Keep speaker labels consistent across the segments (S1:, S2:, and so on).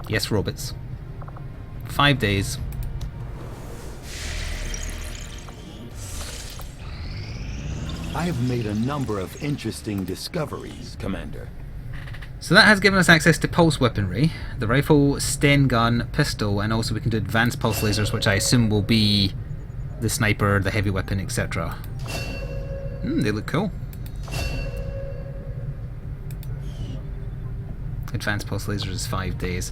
S1: Yes, robots. 5 days.
S2: I have made a number of interesting discoveries, Commander.
S1: So that has given us access to pulse weaponry, the rifle, Sten gun, pistol, and also we can do advanced pulse lasers, which I assume will be the sniper, the heavy weapon, etc. They look cool. Advanced pulse lasers is 5 days.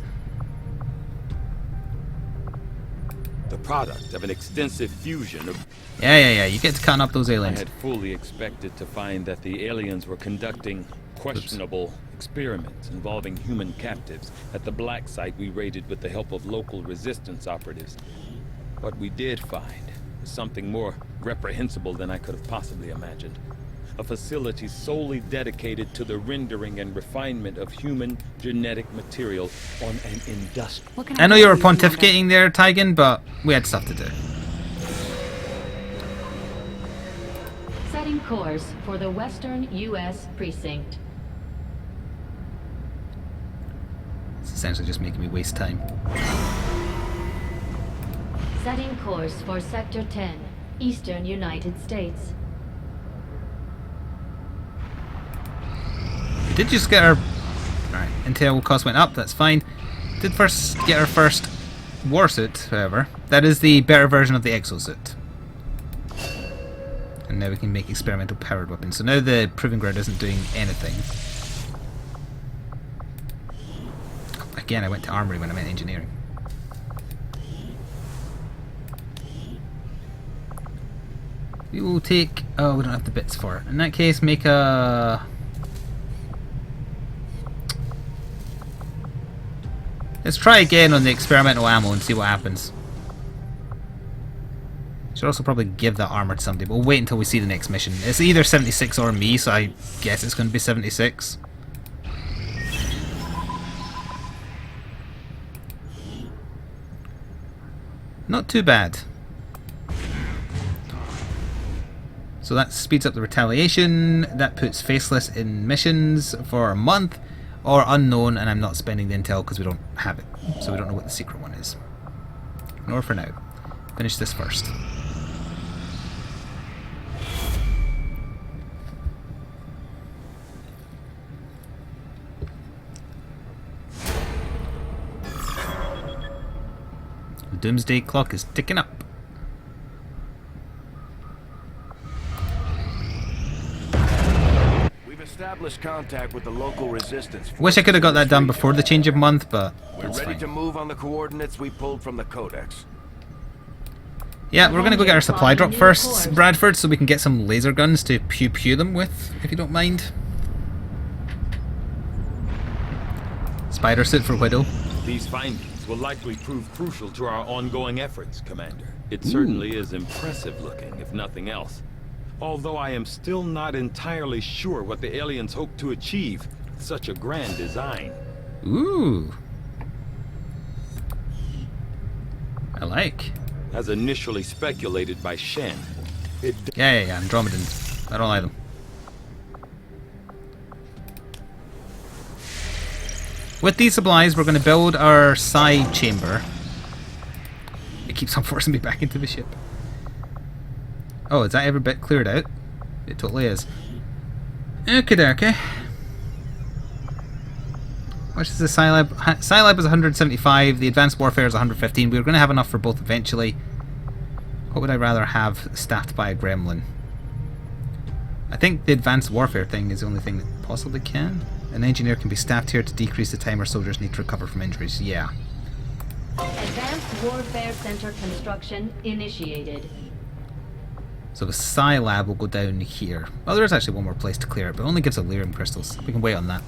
S2: The product of an extensive fusion of...
S1: Yeah, you get to cut up those
S3: I
S1: aliens.
S3: had fully expected to find that the aliens were conducting questionable experiments involving human captives at the black site we raided with the help of local resistance operatives. What we did find was something more reprehensible than I could have possibly imagined. A facility solely dedicated to the rendering and refinement of human genetic material on an industrial...
S1: I know you were pontificating there, Tygan, but we had stuff to do.
S4: Setting course for the Western U.S. Precinct.
S1: It's essentially just making me waste time.
S4: Setting course for Sector 10, Eastern United States.
S1: We did just get our... Alright, intel cost went up, that's fine. Did first get our first warsuit, however. That is the better version of the exosuit. And now we can make experimental powered weapons. So now the proving ground isn't doing anything. Again, I went to armory when I meant engineering. We will take... Oh, we don't have the bits for it. In that case, make a... Let's try again on the experimental ammo and see what happens. Should also probably give that armor to somebody, but we'll wait until we see the next mission. It's either 76 or me, so I guess it's going to be 76. Not too bad. So that speeds up the retaliation. That puts faceless in missions for a month. Or unknown, and I'm not spending the intel because we don't have it. So we don't know what the secret one is. Nor for now. Finish this first. The doomsday clock is ticking up.
S5: Established contact with the local resistance.
S1: Wish I could have got that done before the change of month, but that's
S5: We're ready
S1: fine.
S5: to move on the coordinates we pulled from the codex.
S1: Yeah, we're gonna go get our supply drop first, Bradford, so we can get some laser guns to pew them with, if you don't mind. Spider suit for Widow.
S3: These findings will likely prove crucial to our ongoing efforts, Commander. It certainly is impressive looking, if nothing else. Although I am still not entirely sure what the aliens hope to achieve with such a grand design.
S1: Ooh. I like.
S3: As initially speculated by Shen, it...
S1: Yeah, Andromedans. I don't like them. With these supplies, we're going to build our side chamber. It keeps on forcing me back into the ship. Oh, is that every bit cleared out? It totally is. Okay. What is the Scilab? Scilab is 175, the Advanced Warfare is 115. We were going to have enough for both eventually. What would I rather have staffed by a gremlin? I think the Advanced Warfare thing is the only thing that possibly can. An engineer can be staffed here to decrease the time our soldiers need to recover from injuries. Yeah.
S4: Advanced Warfare Center construction initiated.
S1: So the Psi Lab will go down here. Well, there is actually one more place to clear it, but it only gives Elerium crystals. We can wait on that.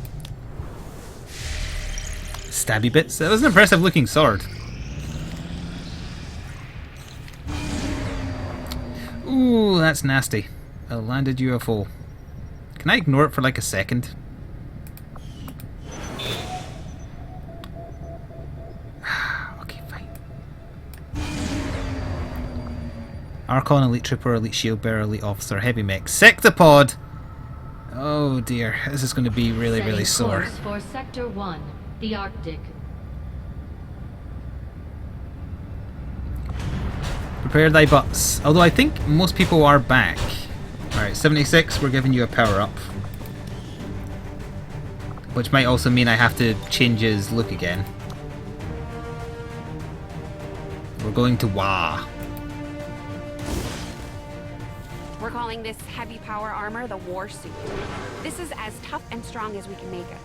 S1: Stabby bits. That was an impressive looking sword. Ooh, that's nasty. A landed UFO. Can I ignore it for like a second? Okay, fine. Archon, Elite Trooper, Elite Shield Bearer, Elite Officer, Heavy Mech, Sectopod! Oh dear, this is going to be really, really sore.
S4: For Sector 1, the Arctic.
S1: Prepare thy butts. Although I think most people are back. Alright, 76, we're giving you a power up. Which might also mean I have to change his look again. We're going to Wah.
S6: We're calling this heavy power armor the War Suit. This is as tough and strong as we can make it,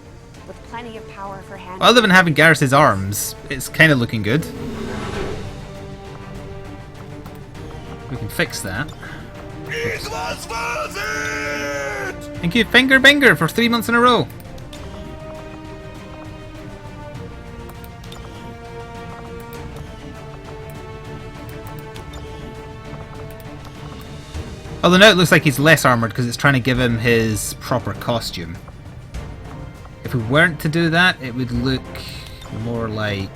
S6: with plenty of power for handling.
S1: Other than having Garrus's arms, it's kind of looking good. We can fix that. Thank you, Finger Binger, for 3 months in a row. Although now it looks like he's less armoured because it's trying to give him his proper costume. If we weren't to do that, it would look more like...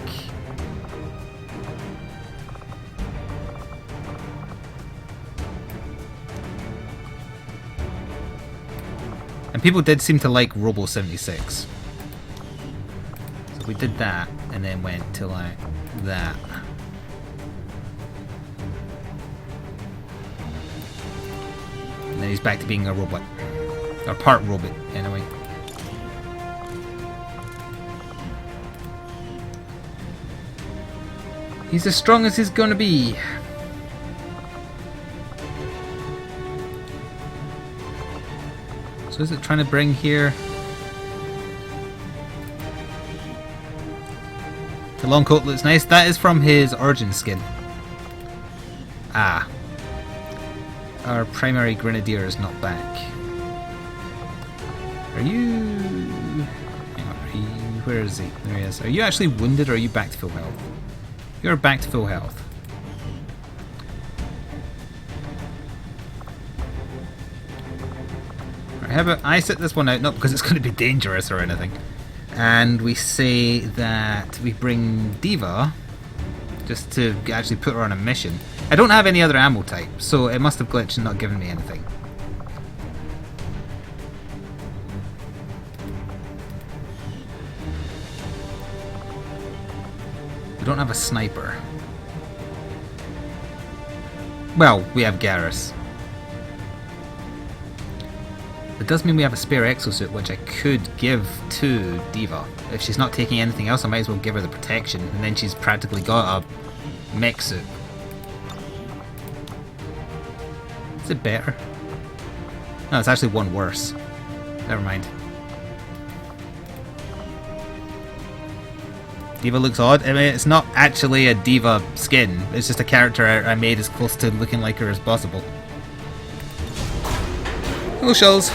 S1: And people did seem to like Robo 76. So we did that and then went to like that. And then he's back to being a robot. Or part robot, anyway. He's as strong as he's gonna be. So is it trying to bring here? The long coat looks nice. That is from his origin skin. Ah. Our primary grenadier is not back. Are you... Hang on, are you... Where is he? There he is. Are you actually wounded or are you back to full health? You're back to full health. Right, how about I sit this one out, not because it's going to be dangerous or anything. And we say that we bring Diva just to actually put her on a mission. I don't have any other ammo type, so it must have glitched and not given me anything. We don't have a sniper. Well, we have Garrus. It does mean we have a spare exosuit, which I could give to Diva. If she's not taking anything else, I might as well give her the protection, and then she's practically got a mech suit. Is it better? No, it's actually one worse. Never mind. Diva looks odd. I mean, it's not actually a Diva skin. It's just a character I made as close to looking like her as possible. Hello, shells.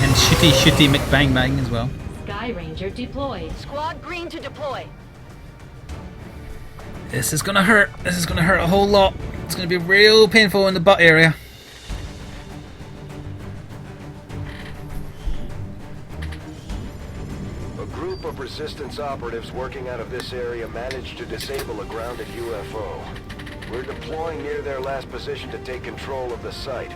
S1: And shooty McBang Bang as well.
S4: Sky Ranger deployed.
S7: Squad green to deploy.
S1: This is gonna hurt. This is gonna hurt a whole lot. It's gonna be real painful in the butt area.
S5: A group of resistance operatives working out of this area managed to disable a grounded UFO. We're deploying near their last position to take control of the site.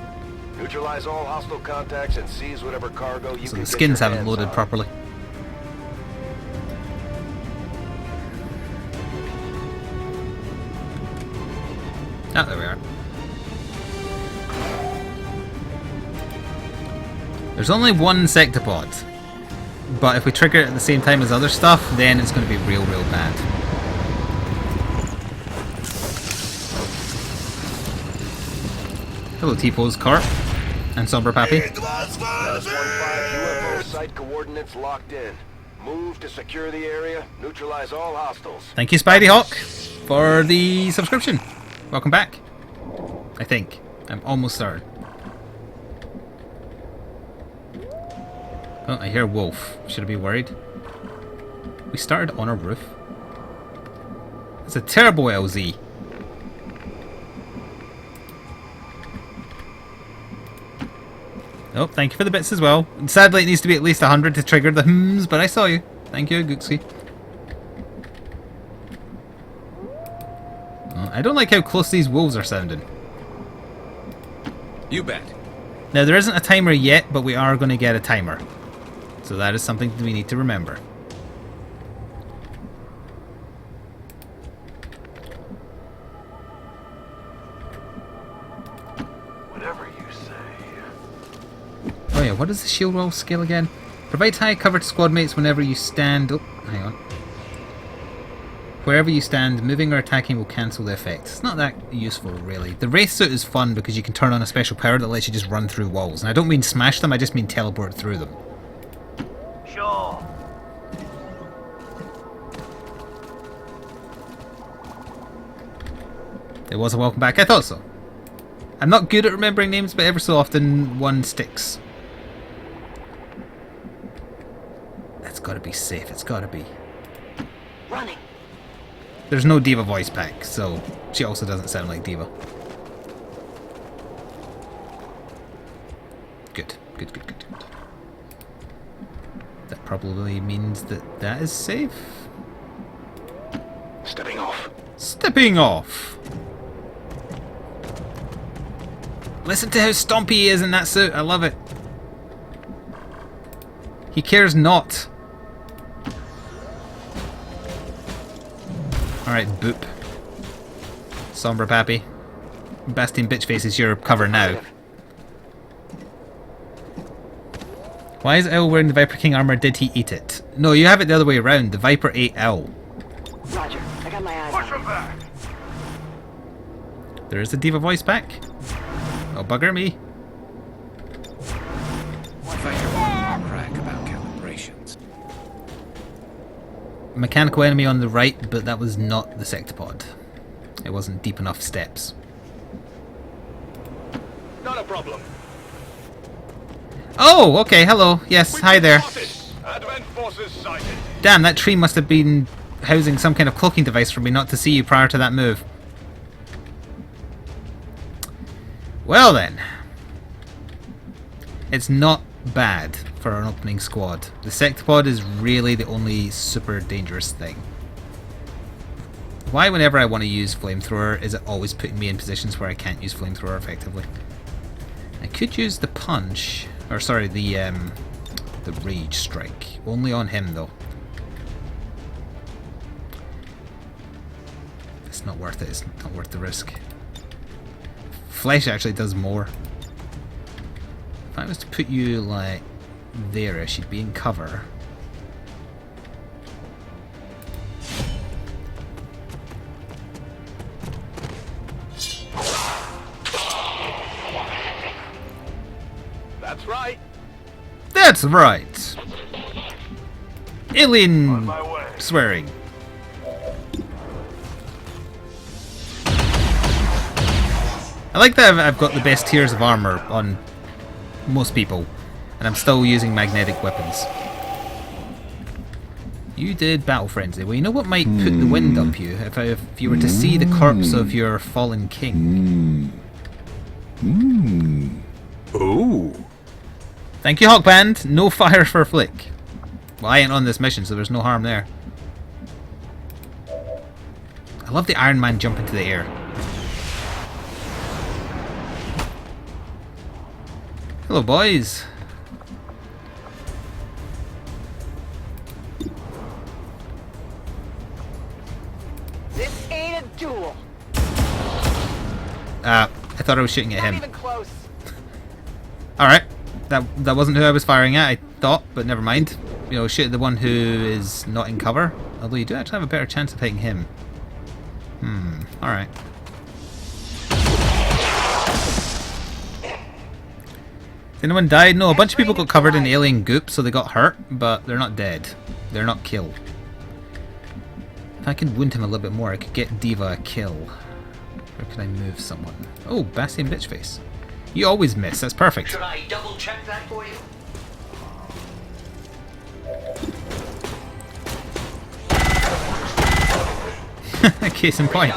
S5: Neutralize all hostile contacts and seize whatever cargo you
S1: So
S5: can
S1: the
S5: get
S1: skins
S5: your
S1: haven't
S5: hands
S1: loaded
S5: on.
S1: properly. Ah, there we are. There's only one Sectopod, but if we trigger it at the same time as other stuff, then it's going to be real bad. Hello T-Pose, Carp, and Somber Pappy.
S5: That's 1-5 UFO site coordinates locked in. Move to secure the area, neutralize all hostiles.
S1: Thank you Spidey Hawk for the subscription. Welcome back. I think. I'm almost certain. Oh, I hear Wolf. Should I be worried? We started on a roof. It's a terrible LZ. Oh, thank you for the bits as well. Sadly, it needs to be at least 100 to trigger the hmms, but I saw you. Thank you, Gookski. Oh, I don't like how close these wolves are sounding.
S3: You bet.
S1: Now, there isn't a timer yet, but we are going to get a timer. So that is something that we need to remember. Oh yeah, what is the shield wall skill again? Provide high cover to squad mates whenever you stand... Oh, hang on. Wherever you stand, moving or attacking will cancel the effect. It's not that useful, really. The Wraith suit is fun because you can turn on a special power that lets you just run through walls. And I don't mean smash them, I just mean teleport through them.
S5: Sure.
S1: There was a welcome back, I thought so. I'm not good at remembering names, but ever so often one sticks. That's gotta be safe, it's gotta be.
S6: Running.
S1: There's no Diva voice pack, so she also doesn't sound like Diva. Good, good, good, good. That probably means that that is safe.
S5: Stepping off.
S1: Stepping off! Listen to how stompy he is in that suit, I love it. He cares not. Alright, boop. Sombra Pappy. Bastion Bitchface is your cover now. Why is Owl wearing the Viper King armor? Did he eat it? No, you have it the other way around. The Viper ate Owl.
S6: Roger. I got my eyes
S5: Push
S6: on
S5: him back.
S1: There is a Diva voice pack. Oh, bugger me.
S7: What if I hear one more crack about calibrations?
S1: Mechanical enemy on the right, but that was not the Sectopod. It wasn't deep enough steps.
S5: Not a problem.
S1: Oh, okay, hello. Yes, hi there.
S5: Advent forces sighted.
S1: Damn, that tree must have been housing some kind of cloaking device for me not to see you prior to that move. Well then. It's not bad for an opening squad. The Sectopod is really the only super dangerous thing. Why whenever I want to use Flamethrower is it always putting me in positions where I can't use Flamethrower effectively? I could use the Punch, or sorry, the Rage Strike. Only on him though. It's not worth it, it's not worth the risk. Flesh actually does more. If I was to put you like there-ish, you'd be in cover.
S5: That's right.
S1: That's right! Alien
S5: On my way.
S1: swearing. I like that I've got the best tiers of armor on most people, and I'm still using magnetic weapons. You did Battle Frenzy. Well, you know what might put the wind up you? If you were to see the corpse of your fallen king.
S2: Oh.
S1: Thank you, Hawkband. No fire for Flick. Well, I ain't on this mission, so there's no harm there. I love the Iron Man jump into the air. Hello, boys.
S6: This ain't a duel.
S1: I thought I was shooting at
S6: Not
S1: him.
S6: even close.
S1: Alright. That wasn't who I was firing at, I thought, but never mind. You know, shoot at the one who is not in cover. Although you do actually have a better chance of hitting him. Alright. Anyone died? No, a bunch of people got covered in alien goop, so they got hurt, but they're not dead. They're not killed. If I could wound him a little bit more, I could get Diva a kill. Where could I move someone? Oh, Bastion Bitchface. You always miss, that's perfect.
S8: Should I double check that for you?
S1: Case in point.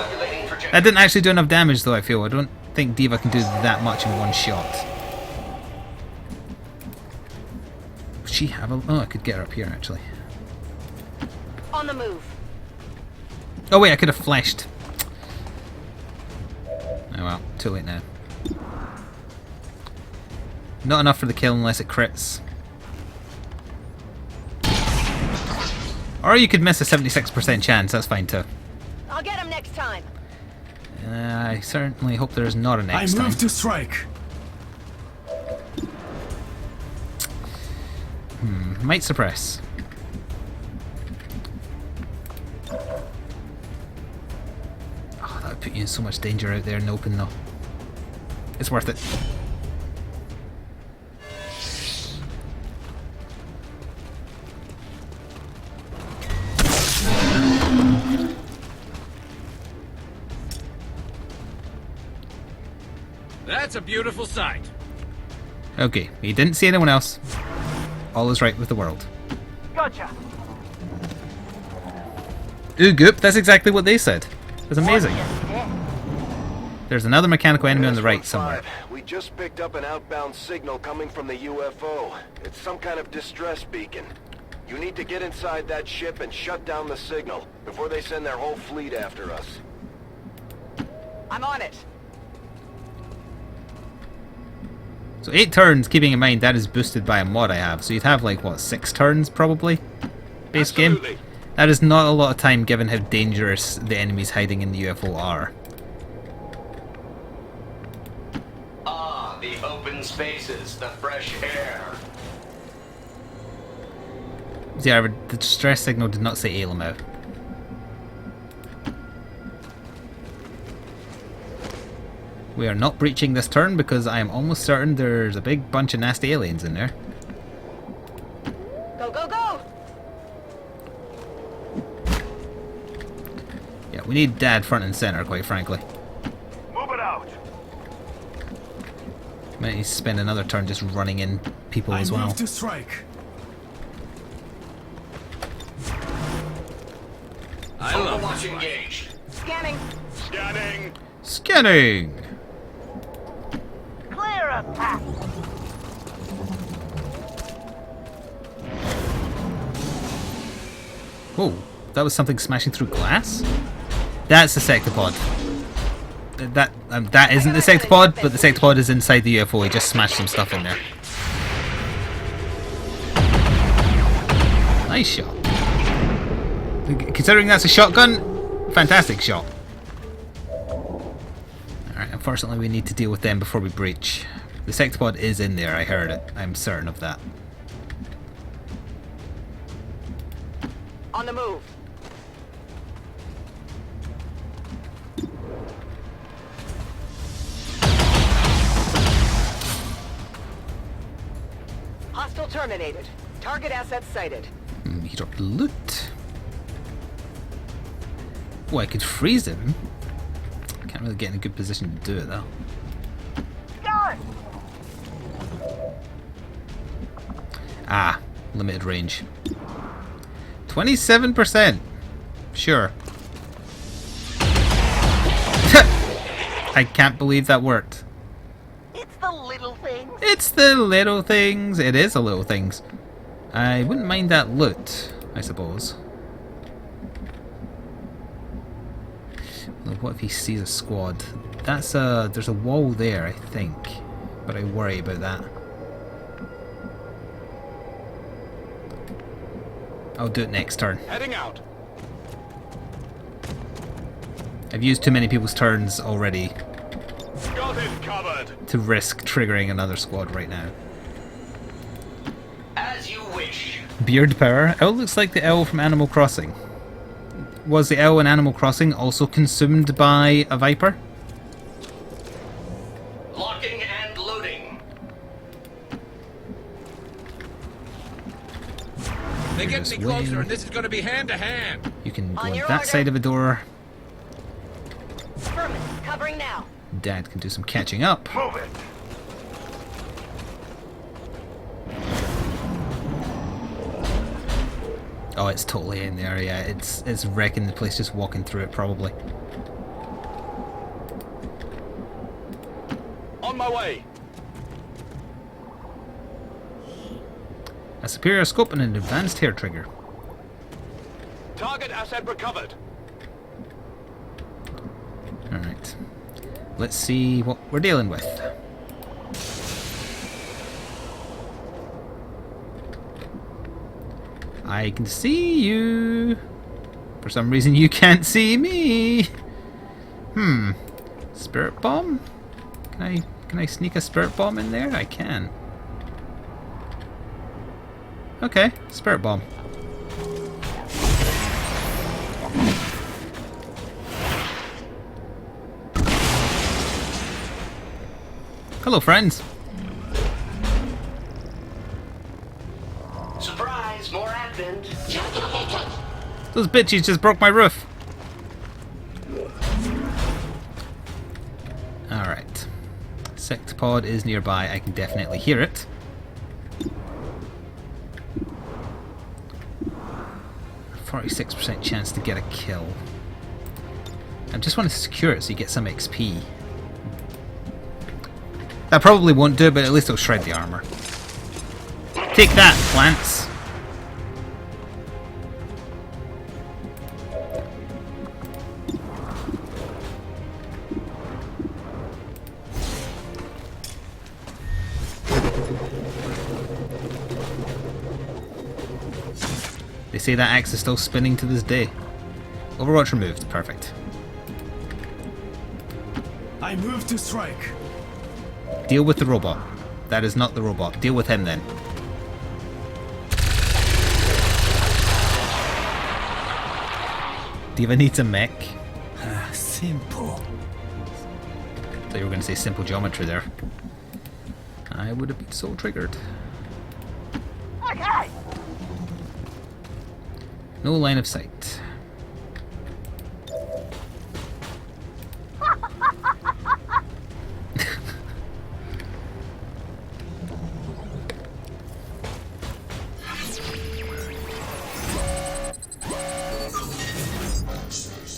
S1: That didn't actually do enough damage though, I feel. I don't think Diva can do that much in one shot. Would she have a... Oh, I could get her up here actually.
S6: On the move.
S1: Oh wait, I could have flashed. Oh well, too late now. Not enough for the kill unless it crits. Or you could miss a 76% chance, that's fine too.
S6: I'll get him next time.
S1: I certainly hope there's not a next time.
S2: to strike.
S1: Might suppress. Oh, that would put you in so much danger out there in the open though. It's worth it.
S7: That's a beautiful sight.
S1: Okay, he didn't see anyone else. All is right with the world.
S8: Gotcha.
S1: Ooh, goop, that's exactly what they said. It was amazing. There's another mechanical enemy on the right somewhere.
S5: We just picked up an outbound signal coming from the UFO. It's some kind of distress beacon. You need to get inside that ship and shut down the signal before they send their whole fleet after us.
S8: I'm on it.
S1: So 8 turns, keeping in mind that is boosted by a mod I have. So you'd have like, what, 6 turns probably? Base game? That is not a lot of time given how dangerous the enemies hiding in the UFO are.
S8: Ah, the open spaces, the fresh air.
S1: Yeah, the distress signal did not say Elam out. We are not breaching this turn because I am almost certain there's a big bunch of nasty aliens in there.
S8: Go, go, go!
S1: Yeah, we need Dad front and center, quite frankly.
S5: Move it out.
S1: Might need to spend another turn just running in people as well.
S2: to strike.
S7: I love
S8: Overwatch
S7: this fight.
S8: engaged.
S5: Scanning.
S1: Scanning!
S8: Clear a path.
S1: Whoa, that was something smashing through glass? That's the Sectopod. That isn't the Sectopod, but the Sectopod is inside the UFO. He just smashed some stuff in there. Nice shot. Considering that's a shotgun, fantastic shot. Alright, unfortunately we need to deal with them before we breach. The Sectopod is in there, I heard it. I'm certain of that.
S8: On the move. Hostile terminated. Target assets sighted.
S1: He dropped loot. Oh, I could freeze him. Can't really get in a good position to do it though.
S8: Gun!
S1: Ah, limited range. 27%. Sure. I can't believe that worked.
S8: It's the little things.
S1: It's the little things. It is the little things. I wouldn't mind that loot, I suppose. What if he sees a squad? That's a... there's a wall there, I think. But I worry about that. I'll do it next turn.
S5: Heading out.
S1: I've used too many people's turns already
S5: Got it covered.
S1: to risk triggering another squad right now.
S8: As you wish.
S1: Beard power. Owl looks like the owl from Animal Crossing. Was the owl in Animal Crossing also consumed by a viper?
S8: Locking and loading.
S7: They get
S1: Just
S7: any closer,
S1: waiting.
S7: and this is going to be hand to hand.
S1: You can go
S8: On
S1: on
S8: your
S1: that
S8: order.
S1: side of a door.
S8: Affirmative. Covering now.
S1: Dad can do some catching up.
S5: Move it.
S1: Oh, it's totally in there, yeah. It's wrecking the place just walking through it, probably.
S5: On my way.
S1: A superior scope and an advanced hair trigger.
S5: Target asset recovered.
S1: Alright. Let's see what we're dealing with. I can see you. For some reason you can't see me. Spirit bomb? Can I sneak a spirit bomb in there? I can. Okay, spirit bomb. Hello, friends.
S8: Surprise, more advent.
S1: Those bitches just broke my roof. Alright. Sectopod is nearby. I can definitely hear it. A 46% chance to get a kill. I just want to secure it so you get some XP. That probably won't do it, but at least it'll shred the armor. Take that, plants! They say that axe is still spinning to this day. Overwatch removed. Perfect.
S9: I move to strike.
S1: Deal with the robot. That is not the robot. Deal with him then. Diva needs a mech.
S9: Simple.
S1: I thought you were going to say simple geometry there. I would have been so triggered.
S10: Okay.
S1: No line of sight.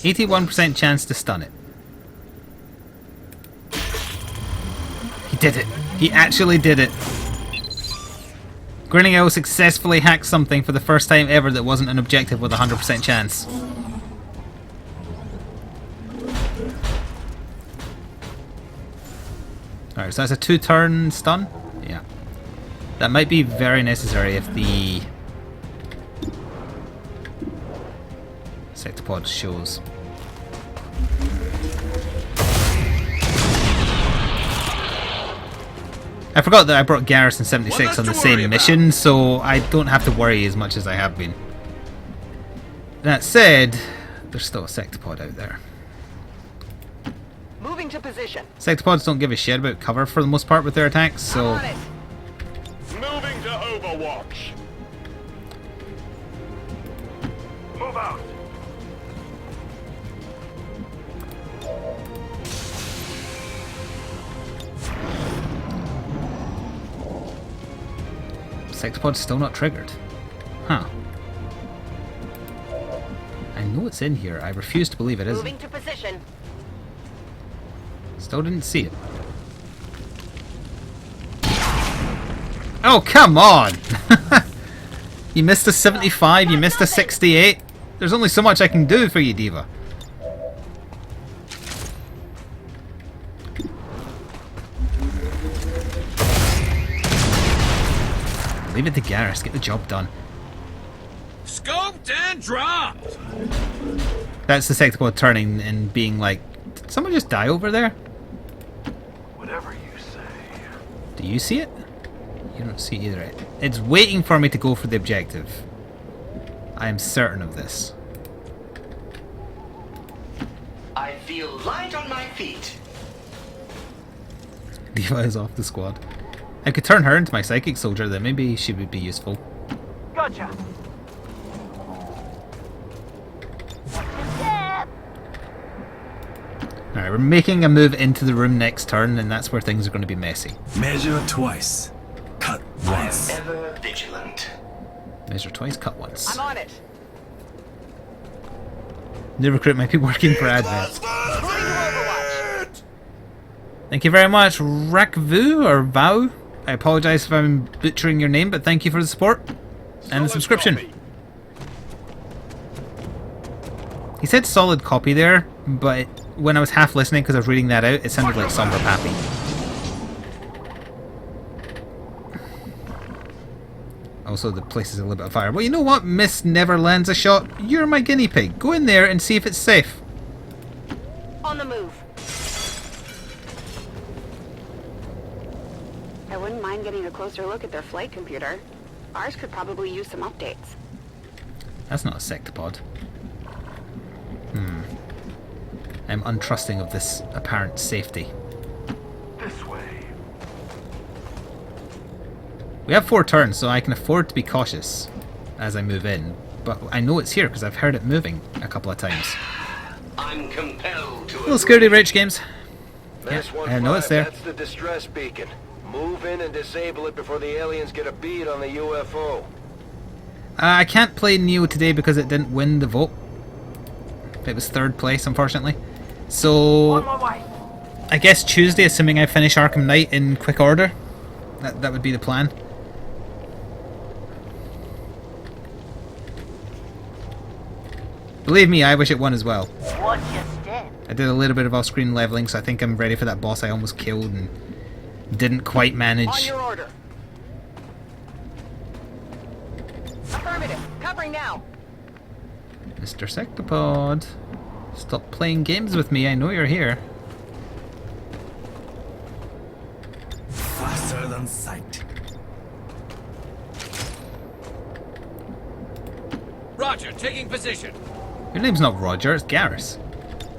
S1: %81 chance to stun it. He did it. He actually did it. Grinning Owl successfully hacked something for the first time ever that wasn't an objective with a 100% chance. Alright, so that's a 2-turn stun? Yeah. That might be very necessary if the Sectopod shows. I forgot that I brought Garrus and 76 on the same mission, so I don't have to worry as much as I have been. That said, there's still a Sectopod out there.
S10: Moving to position.
S1: Sectopods don't give a shit about cover for the most part with their attacks, so...
S10: On it.
S5: Moving to Overwatch. Move out.
S1: Sectopod's still not triggered. Huh. I know it's in here. I refuse to believe it isn't.
S10: Moving to position.
S1: Still didn't see it. Oh, come on! You missed a 75, you missed a 68. There's only so much I can do for you, Diva. Leave it to Garrus, get the job done.
S7: Scoped and dropped!
S1: That's the Sectopod turning and being like, did someone just die over there?
S5: Whatever you say.
S1: Do you see it? You don't see it either. It's waiting for me to go for the objective. I am certain of this.
S8: I feel light on my feet.
S1: Diva is off the squad. I could turn her into my psychic soldier, then maybe she would be useful.
S10: Gotcha.
S1: Alright, we're making a move into the room next turn, and that's where things are going to be messy.
S9: Measure twice. Cut once.
S8: Ever vigilant.
S1: Measure twice, cut once.
S10: I'm on it.
S1: New recruit might be working for Advent.
S10: Moving to Overwatch.
S1: Thank you very much, Rakvu, or Vau. I apologise if I'm butchering your name, but thank you for the support and the subscription. He said solid copy there, but when I was half listening because I was reading that out, it sounded like Somber Pappy. Also, the place is a little bit of fire. Well, you know what? Miss never lands a shot. You're my guinea pig. Go in there and see if it's safe.
S10: On the move.
S6: I wouldn't mind getting a closer look at their flight computer. Ours could probably use some updates.
S1: That's not a Sectopod. I'm untrusting of this apparent safety.
S5: This way.
S1: We have 4 turns, so I can afford to be cautious as I move in. But I know it's here because I've heard it moving a couple of times.
S8: I'm compelled to.
S1: Little security rich games.
S5: Menace
S1: Yeah, I know it's there.
S5: That's the distress beacon. Move in and disable it before the aliens get a bead on the UFO.
S1: I can't play Neo today because it didn't win the vote. It was 3rd place, unfortunately. So,
S10: On my way.
S1: I guess Tuesday, assuming I finish Arkham Knight in quick order. That would be the plan. Believe me, I wish it won as well.
S10: What just did?
S1: I did a little bit of off-screen leveling, so I think I'm ready for that boss I almost killed and didn't quite
S10: On
S1: manage.
S10: your order. Affirmative. Covering now.
S1: Mr. Sectopod, stop playing games with me, I know you're here.
S9: Faster than sight.
S7: Roger, taking position.
S1: Your name's not Roger, it's Garrus.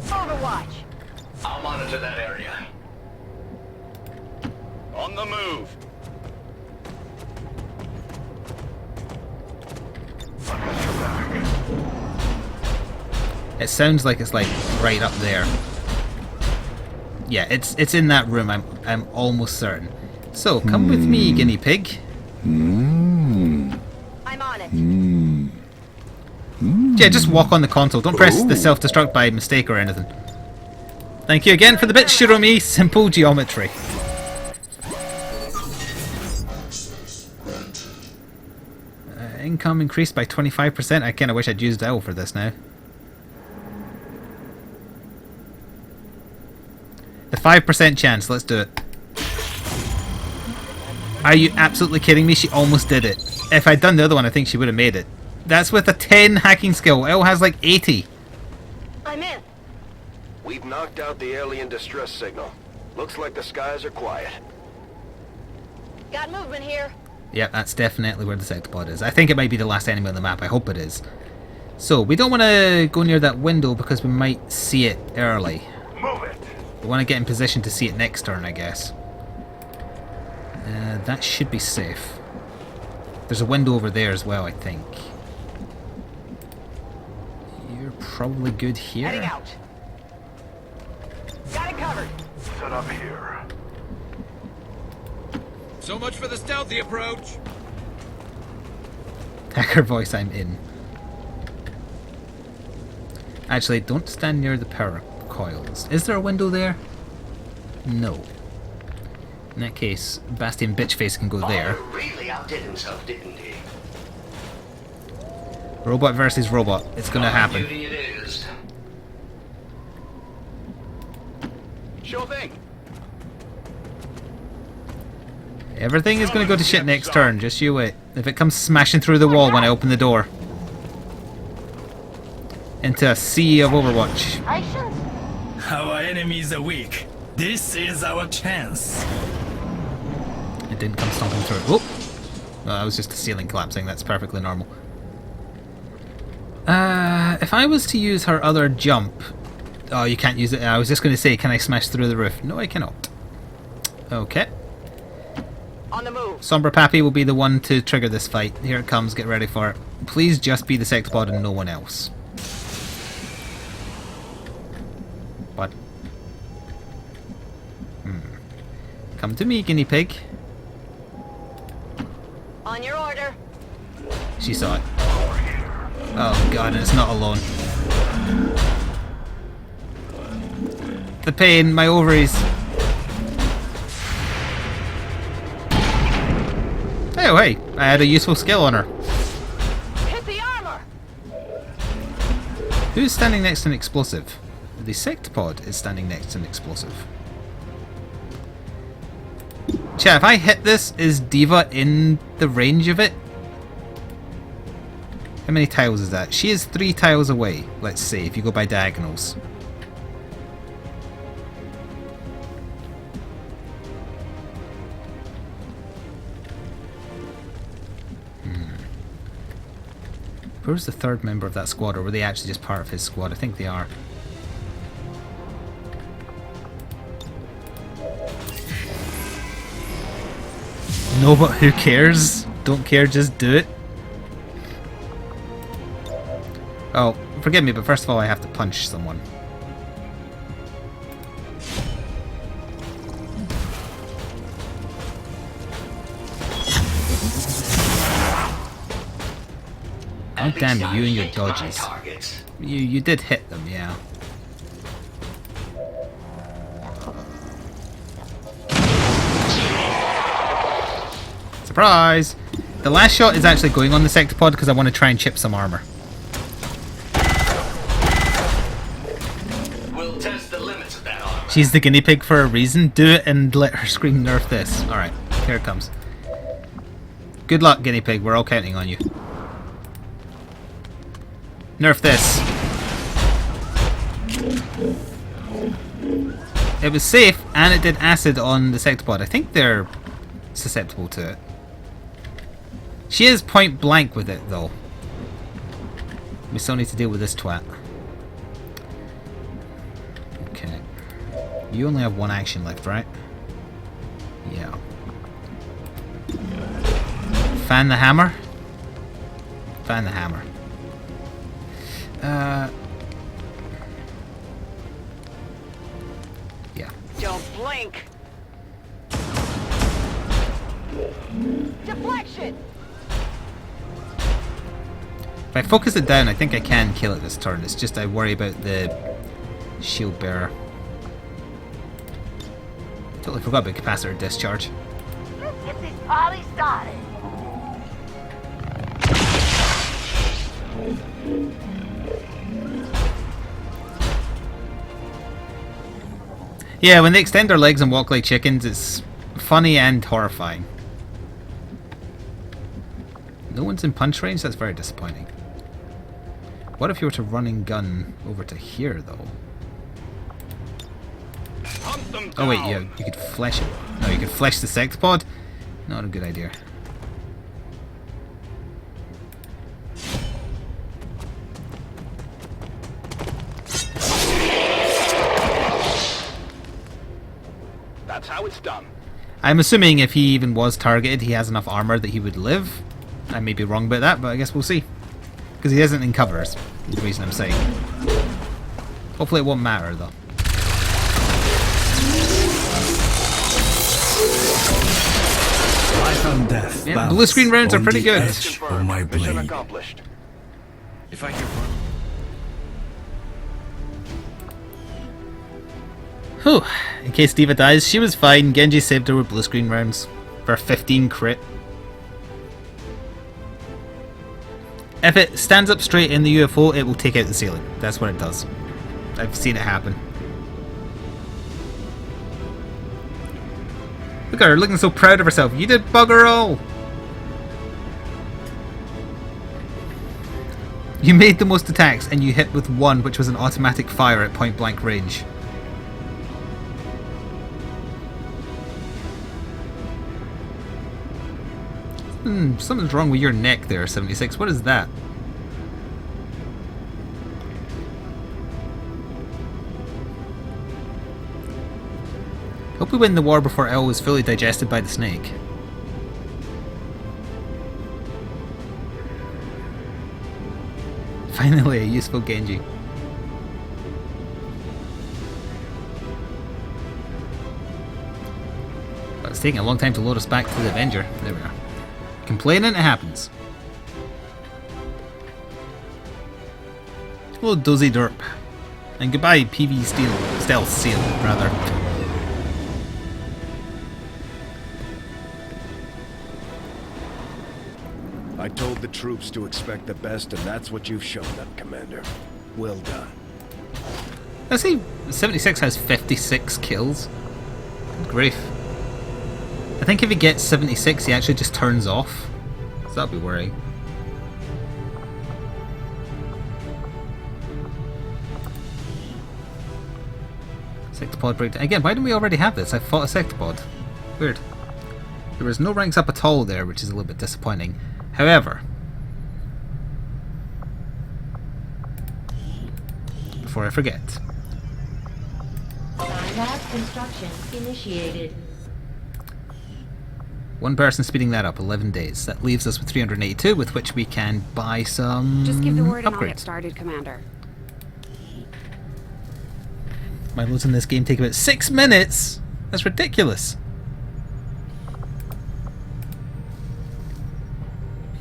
S10: Overwatch.
S8: I'll monitor that area. On the move.
S1: It sounds like it's like right up there. Yeah, it's in that room. I'm almost certain. So come with me, guinea pig.
S10: I'm on it.
S1: Yeah, just walk on the console. Don't press the self-destruct by mistake or anything. Thank you again for the bits, Shiromi. Simple geometry. Income increased by 25%. I kind of wish I'd used L for this now. The 5% chance. Let's do it. Are you absolutely kidding me? She almost did it. If I'd done the other one, I think she would have made it. That's with a 10 hacking skill. L has like 80.
S10: I'm in.
S5: We've knocked out the alien distress signal. Looks like the skies are quiet.
S10: Got movement here.
S1: Yep, that's definitely where the Sectopod is. I think it might be the last enemy on the map. I hope it is. So, we don't want to go near that window because we might see it early.
S5: Move it.
S1: We want to get in position to see it next turn, I guess. That should be safe. There's a window over there as well, I think. You're probably good
S10: Heading
S1: here.
S10: out. Got it covered.
S5: Set up here.
S7: So much for the stealthy approach.
S1: Hacker voice, I'm in. Actually, don't stand near the power coils. Is there a window there? No. In that case, Bastion Bitchface can go there.
S8: Oh, really outdid himself, didn't he?
S1: Robot versus robot. It's gonna happen.
S8: Duty it is.
S5: Sure thing.
S1: Everything is gonna go to shit next turn. Just you wait. If it comes smashing through the wall when I open the door. Into a sea of Overwatch.
S10: Patience.
S9: Our enemies are weak. This is our chance.
S1: It didn't come stomping through. Oh! Well, that was just the ceiling collapsing. That's perfectly normal. If I was to use her other jump... Oh, you can't use it. I was just going to say, can I smash through the roof? No, I cannot. Okay.
S10: On the move.
S1: Sombra Pappy will be the one to trigger this fight. Here it comes. Get ready for it. Please just be the Sectopod and no one else. What? Come to me, guinea pig.
S10: On your order.
S1: She saw it. Oh god, and it's not alone. The pain, my ovaries. Hey, oh hey, I had a useful skill on her.
S10: Hit the armor.
S1: Who's standing next to an explosive? The Sectopod is standing next to an explosive. Chat, if I hit this, is Diva in the range of it? How many tiles is that? She is 3 tiles away, let's say, if you go by diagonals. Where's the third member of that squad, or were they actually just part of his squad? I think they are. No, but who cares? Don't care, just do it. Oh, forgive me, but first of all I have to punch someone. Oh damn you and your dodges. You did hit them, yeah. Surprise! The last shot is actually going on the Sectopod because I want to try and chip some armor.
S8: We'll test the limits of that armor.
S1: She's the guinea pig for a reason. Do it and let her scream nerf this. Alright, here it comes. Good luck, guinea pig. We're all counting on you. Nerf this. It was safe and it did acid on the Sectopod. I think they're susceptible to it. She is point blank with it though. We still need to deal with this twat. Okay. You only have one action left, right? Yeah. Fan the hammer? Fan the hammer. Yeah.
S10: Don't blink. Deflection.
S1: If I focus it down, I think I can kill it this turn. It's just I worry about the shield bearer. Totally forgot about capacitor discharge.
S10: Let's get this party started.
S1: Yeah, when they extend their legs and walk like chickens, it's funny and horrifying. No one's in punch range? That's very disappointing. What if you were to run and gun over to here, though? Oh wait, yeah, you could flesh it. No, you could flesh the Sectopod? Not a good idea.
S5: That's how it's done.
S1: I'm assuming if he even was targeted, he has enough armor that he would live. I may be wrong about that, but I guess we'll see. Because he isn't in covers, is the reason I'm saying. Hopefully it won't matter, though.
S9: Life and death.
S1: Yeah, blue screen rounds are pretty good.
S9: On my
S5: Mission
S9: blade.
S5: accomplished.
S7: If I hear one.
S1: Whew. In case Diva dies, she was fine. Genji saved her with blue screen rounds for 15 crit. If it stands up straight in the UFO, it will take out the ceiling. That's what it does. I've seen it happen. Look at her looking so proud of herself. You did bugger all! You made the most attacks and you hit with one, which was an automatic fire at point blank range. Something's wrong with your neck there, 76. What is that? Hope we win the war before L is fully digested by the snake. Finally, a useful Genji. But it's taking a long time to load us back to the Avenger. There we are. Complaining, it happens. Hello, Dozy Derp. And goodbye, PV Stealth Seal, rather.
S2: I told the troops to expect the best, and that's what you've shown them, Commander. Well done.
S1: I see 76 has 56 kills. Good grief. I think if he gets 76, he actually just turns off. So that'd be worrying. Sectopod breakdown. Again, why don't we already have this? I fought a Sectopod. Weird. There was no ranks up at all there, which is a little bit disappointing. However, before I forget.
S4: Lab construction initiated.
S1: One person speeding that up, 11 days. That leaves us with 382, with which we can buy some
S6: Just give the word and I'll
S1: upgrades.
S6: get started, Commander.
S1: My loads in this game take about 6 minutes! That's ridiculous!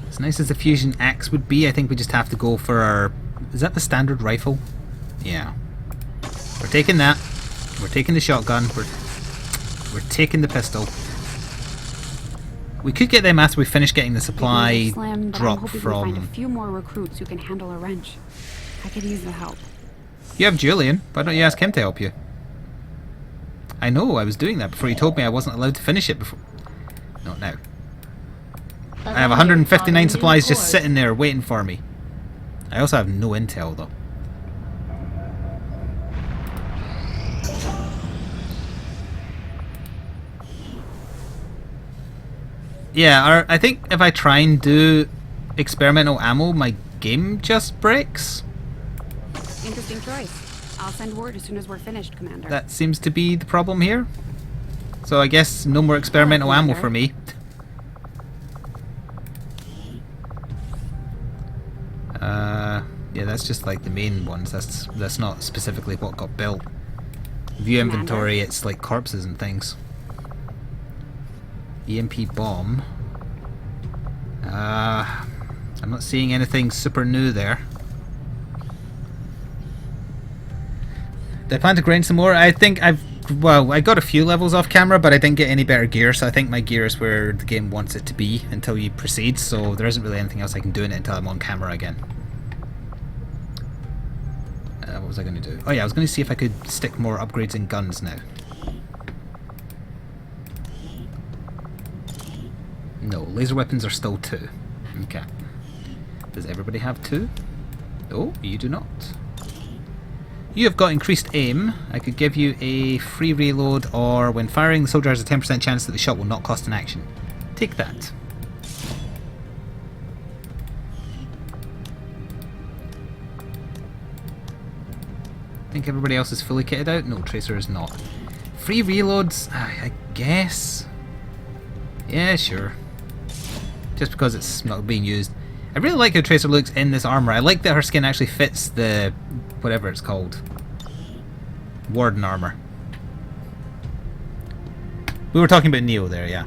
S1: As nice as the fusion axe would be, I think we just have to go for our... Is that the standard rifle? Yeah. We're taking that. We're taking the shotgun. We're taking the pistol. We could get them after we finish getting the supply
S6: Slim, but
S1: drop
S6: I'm hoping
S1: from...
S6: we find a few more recruits who can handle a wrench. I could use the help.
S1: You have Julian. Why don't you ask him to help you? I know, I was doing that before you told me I wasn't allowed to finish it before. Not now. I have 159 supplies just sitting there waiting for me. I also have no intel though. Yeah, I think if I try and do experimental ammo, my game just breaks.
S6: Interesting choice. I'll send word as soon as we're finished, Commander.
S1: That seems to be the problem here. So I guess no more experimental ammo for me. Yeah, that's just like the main ones. That's not specifically what got built. View inventory, it's like corpses and things. EMP bomb. I'm not seeing anything super new there. Do I plan to grind some more? I think I got a few levels off camera, but I didn't get any better gear, so I think my gear is where the game wants it to be until you proceed, so there isn't really anything else I can do in it until I'm on camera again. What was I going to do? Oh yeah, I was going to see if I could stick more upgrades in guns now. No, laser weapons are still 2. Okay. Does everybody have 2? Oh, you do not. You have got increased aim. I could give you a free reload, or when firing, the soldier has a 10% chance that the shot will not cost an action. Take that. I think everybody else is fully kitted out. No, Tracer is not. Free reloads, I guess. Yeah, sure. Just because it's not being used. I really like how Tracer looks in this armor. I like that her skin actually fits the... whatever it's called. Warden armor. We were talking about Neo there, yeah.